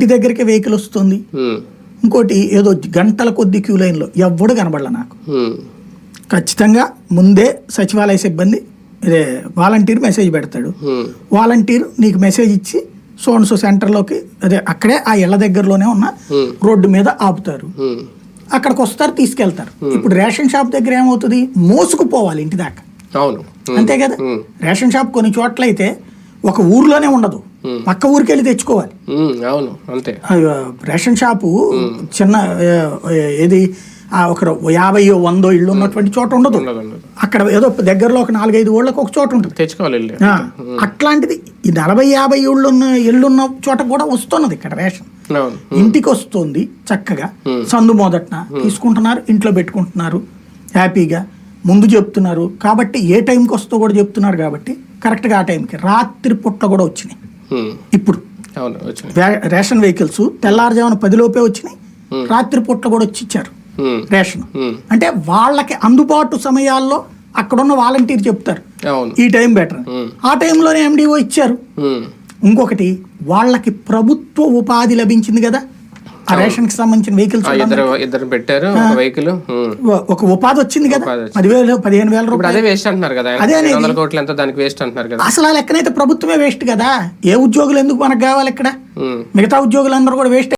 ఇంటి దగ్గరికి వెహికల్ వస్తుంది. ఇంకోటి ఏదో గంటల కొద్ది క్యూ లైన్లో ఎవ్వడు కనబడలే నాకు. ఖచ్చితంగా ముందే సచివాలయ సిబ్బంది ఇదే వాలంటీర్ మెసేజ్ పెడతాడు. వాలంటీర్ నీకు మెసేజ్ ఇచ్చి సోన్సో సెంటర్లోకి అదే అక్కడే ఆ ఇళ్ల దగ్గరలోనే ఉన్న రోడ్డు మీద ఆపుతారు. అక్కడికి వస్తారు, తీసుకెళ్తారు. ఇప్పుడు రేషన్ షాప్ దగ్గర ఏమవుతుంది, మోసుకుపోవాలి ఇంటి దాకా. అంతే కదా. రేషన్ షాప్ కొన్ని చోట్ల అయితే ఒక ఊర్లోనే ఉండదు, పక్క ఊరికి వెళ్ళి తెచ్చుకోవాలి. రేషన్ షాపు చిన్న ఏది ఒక 50-100 ఇళ్ళు ఉన్నటువంటి చోట ఉండదు. అక్కడ ఏదో దగ్గరలో ఒక 4-5 ఊళ్ళకి ఒక చోట ఉంటుంది, తెచ్చుకోవాలి. అట్లాంటిది ఈ 40-50 ఇళ్ళున్న చోట కూడా వస్తున్నది ఇక్కడ రేషన్. ఇంటికి వస్తుంది చక్కగా, సందు మొదటన తీసుకుంటున్నారు, ఇంట్లో పెట్టుకుంటున్నారు హ్యాపీగా. ముందు చెప్తున్నారు కాబట్టి ఏ టైంకి వస్తో కూడా చెప్తున్నారు కాబట్టి కరెక్ట్గా ఆ టైంకి. రాత్రి పుట్ల కూడా వచ్చినాయి ఇప్పుడు రేషన్ వెహికల్స్. తెల్లారుజామున 10 లోపే వచ్చినాయి, రాత్రి పుట్ల కూడా వచ్చి ఇచ్చారు రేషన్. అంటే వాళ్ళకి అందుబాటు సమయాల్లో అక్కడున్న వాలంటీర్ చెప్తారు ఈ టైం బెటర్, ఆ టైంలోనే ఎండిఓ ఇచ్చారు. ఇంకొకటి వాళ్ళకి ప్రభుత్వ ఉపాధి లభించింది కదా, ఆ రేషన్ కి సంబంధించిన వెహికల్స్ పెట్టారు. ఒక ఉపాధి వచ్చింది కదా, 10,000-15,000 రూపాయలు. అసలు ఆ లెక్కనైతే ప్రభుత్వమే వేస్ట్ కదా. ఏ ఉద్యోగులు ఎందుకు మనకు కావాలి ఇక్కడ, మిగతా ఉద్యోగులందరూ కూడా వేస్ట్.